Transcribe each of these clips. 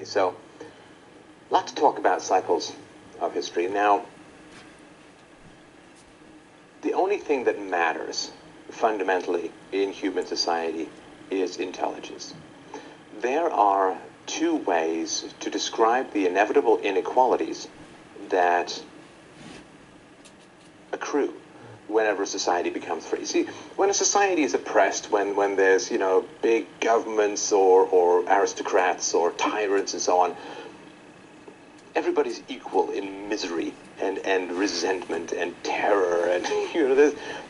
Okay, so a lot to talk about cycles of history. Now, the only thing that matters fundamentally in human society is intelligence. There are two ways to describe the inevitable inequalities that accrue whenever society becomes free. See, when a society is oppressed, when there's, big governments or aristocrats or tyrants and so on, everybody's equal in misery and resentment and terror, and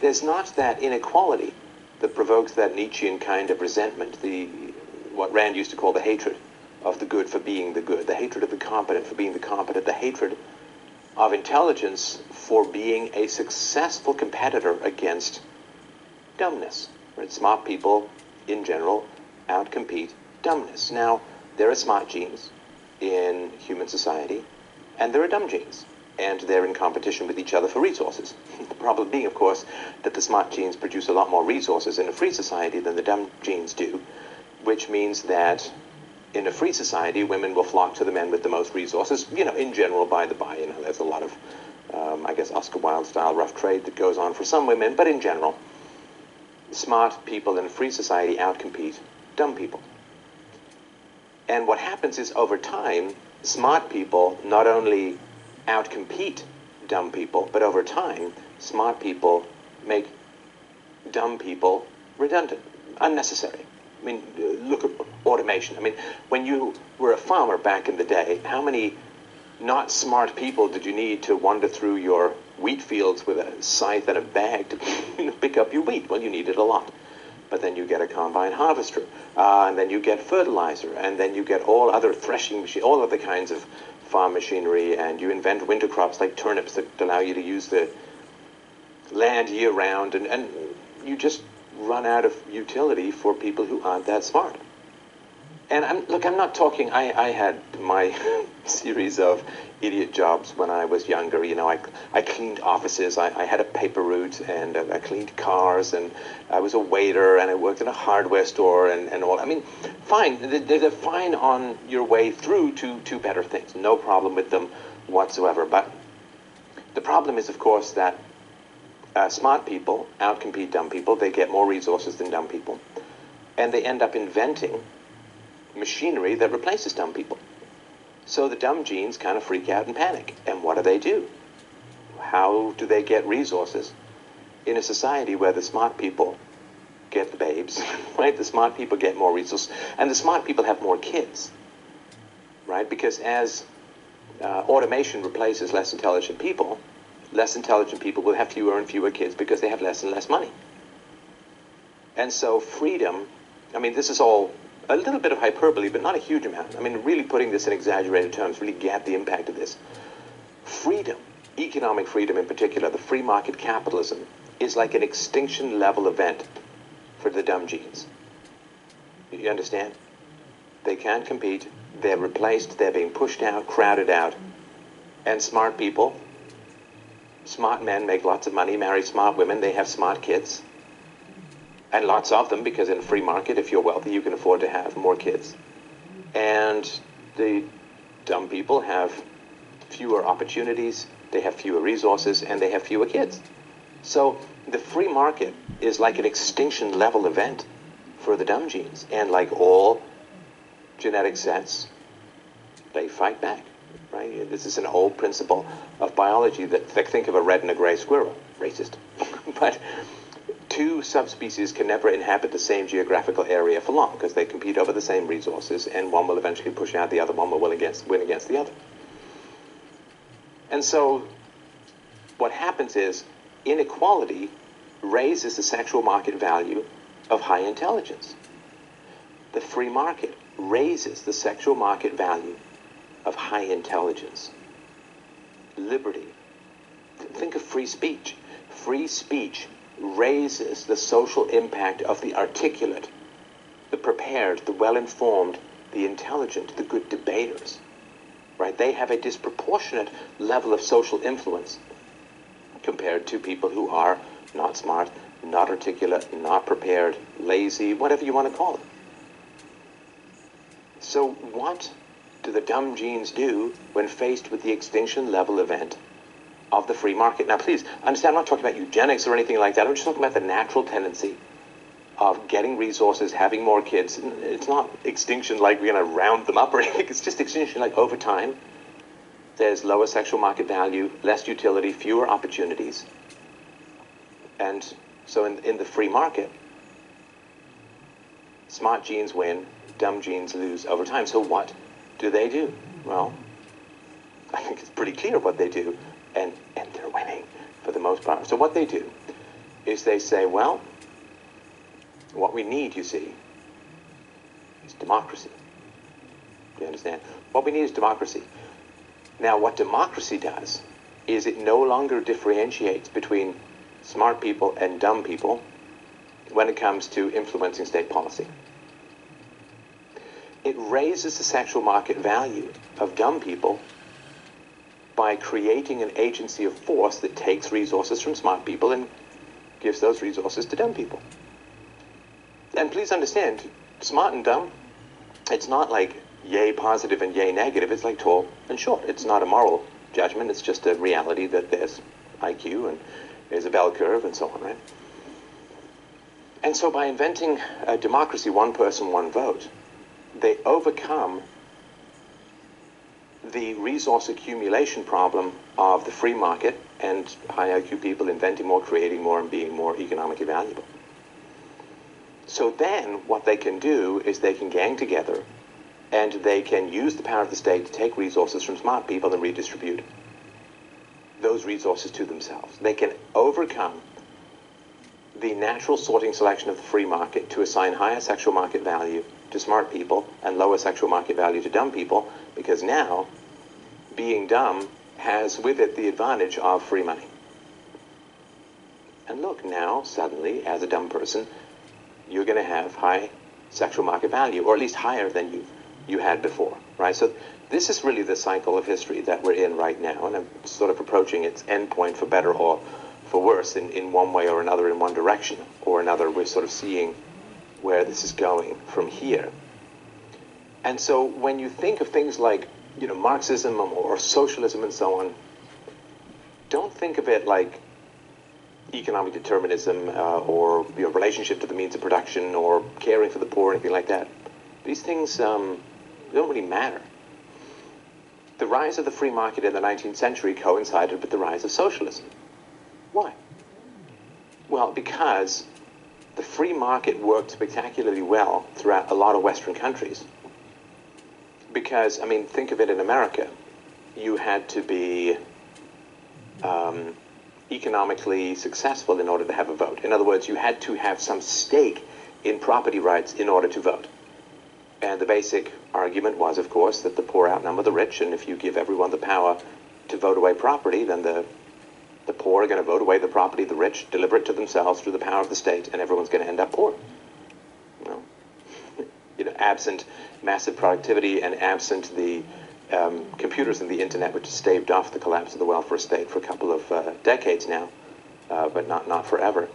there's not that inequality that provokes that Nietzschean kind of resentment, what Rand used to call the hatred of the good for being the good, the hatred of the competent for being the competent, the hatred of intelligence for being a successful competitor against dumbness. Right? Smart people, in general, outcompete dumbness. Now, there are smart genes in human society, and there are dumb genes, and they're in competition with each other for resources. The problem being, of course, that the smart genes produce a lot more resources in a free society than the dumb genes do, which means that in a free society, women will flock to the men with the most resources, in general, by the by. There's a lot of, Oscar Wilde-style rough trade that goes on for some women, but in general, smart people in a free society outcompete dumb people. And what happens is, over time, smart people not only outcompete dumb people, but over time, smart people make dumb people redundant, unnecessary. I mean, look at automation. I mean, when you were a farmer back in the day, how many not smart people did you need to wander through your wheat fields with a scythe and a bag to pick up your wheat? Well, you needed a lot. But then you get a combine harvester, and then you get fertilizer, and then you get all other threshing machines, all other kinds of farm machinery, and you invent winter crops like turnips that allow you to use the land year-round, and you just run out of utility for people who aren't that smart. And I'm not talking, I had my series of idiot jobs when I was younger. I cleaned offices, I had a paper route, and I cleaned cars, and I was a waiter, and I worked in a hardware store, and all. I mean, fine, they're fine on your way through to better things. No problem with them whatsoever. But the problem is, of course, that smart people outcompete dumb people. They get more resources than dumb people. And they end up inventing machinery that replaces dumb people. So the dumb genes kind of freak out and panic. And what do? How do they get resources in a society where the smart people get the babes, right? The smart people get more resources, and the smart people have more kids, right? Because as automation replaces less intelligent people will have fewer and fewer kids because they have less and less money. And so freedom, I mean, this is all a little bit of hyperbole, but not a huge amount. I mean, really putting this in exaggerated terms, really get the impact of this. Freedom, economic freedom in particular, the free market capitalism, is like an extinction level event for the dumb genes. You understand? They can't compete, they're replaced, they're being pushed out, crowded out, and smart people, smart men make lots of money, marry smart women, they have smart kids. And lots of them, because in a free market, if you're wealthy, you can afford to have more kids. And the dumb people have fewer opportunities, they have fewer resources, and they have fewer kids. So the free market is like an extinction level event for the dumb genes. And like all genetic sets, they fight back, right? This is an old principle of biology that think of a red and a gray squirrel, racist. But two subspecies can never inhabit the same geographical area for long because they compete over the same resources, and one will eventually push out the other, one will win against the other. And so what happens is inequality raises the sexual market value of high intelligence. The free market raises the sexual market value of high intelligence. Liberty. Think of free speech. Free speech raises the social impact of the articulate, the prepared, the well-informed, the intelligent, the good debaters, right? They have a disproportionate level of social influence compared to people who are not smart, not articulate, not prepared, lazy, whatever you want to call it. So what do the dumb genes do when faced with the extinction level event of the free market? Now, please understand, I'm not talking about eugenics or anything like that. I'm just talking about the natural tendency of getting resources, having more kids. It's not extinction like we're going to round them up or anything. It's just extinction like over time. There's lower sexual market value, less utility, fewer opportunities. And so in the free market, smart genes win, dumb genes lose over time. So what do they do? Well, I think it's pretty clear what they do, and they're winning for the most part. So what they do is they say, well, what we need, you see, is democracy. Do you understand? What we need is democracy. Now, what democracy does is it no longer differentiates between smart people and dumb people when it comes to influencing state policy. It raises the sexual market value of dumb people by creating an agency of force that takes resources from smart people and gives those resources to dumb people. And please understand, smart and dumb, it's not like yay positive and yay negative. It's like tall and short. It's not a moral judgment. It's just a reality that there's IQ and there's a bell curve and so on, right? And so by inventing a democracy, one person, one vote, they overcome the resource accumulation problem of the free market and high IQ people inventing more, creating more, and being more economically valuable. So then what they can do is they can gang together and they can use the power of the state to take resources from smart people and redistribute those resources to themselves. They can overcome the natural sorting selection of the free market to assign higher sexual market value to smart people and lower sexual market value to dumb people, because now being dumb has with it the advantage of free money. And look, now suddenly, as a dumb person, you're going to have high sexual market value, or at least higher than you had before, right? So this is really the cycle of history that we're in right now, and I'm sort of approaching its endpoint for better or for worse in one way or another, in one direction or another. We're sort of seeing where this is going from here. And so when you think of things like, you know, Marxism or socialism and so on, don't think of it like economic determinism or relationship to the means of production or caring for the poor or anything like that. These things don't really matter. The rise of the free market in the 19th century coincided with the rise of socialism. Why? Well, because the free market worked spectacularly well throughout a lot of Western countries. Because, I mean, think of it in America. You had to be economically successful in order to have a vote. In other words, you had to have some stake in property rights in order to vote. And the basic argument was, of course, that the poor outnumber the rich, and if you give everyone the power to vote away property, then the poor are going to vote away the property, the rich deliver it to themselves through the power of the state, and everyone's going to end up poor. You know, absent massive productivity and absent the computers and the internet, which has staved off the collapse of the welfare state for a couple of decades now, but not forever.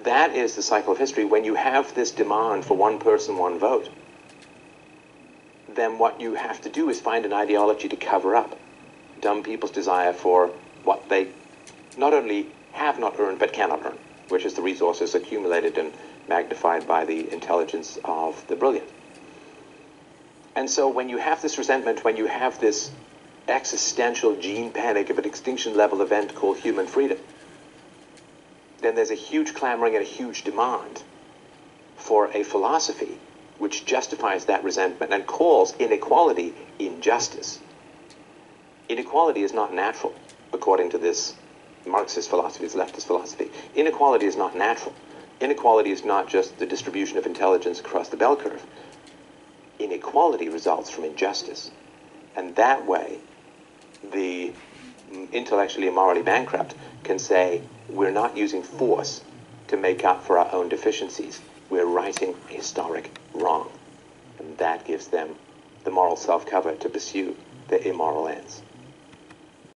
That is the cycle of history. When you have this demand for one person, one vote, then what you have to do is find an ideology to cover up dumb people's desire for what they not only have not earned, but cannot earn, which is the resources accumulated and magnified by the intelligence of the brilliant. And so when you have this resentment, when you have this existential gene panic of an extinction level event called human freedom, then there's a huge clamoring and a huge demand for a philosophy which justifies that resentment and calls inequality injustice. Inequality is not natural, according to this Marxist philosophy, this leftist philosophy. Inequality is not natural. Inequality is not just the distribution of intelligence across the bell curve. Inequality results from injustice. And that way, the intellectually and morally bankrupt can say, we're not using force to make up for our own deficiencies. We're righting a historic wrong. And that gives them the moral self-cover to pursue their immoral ends.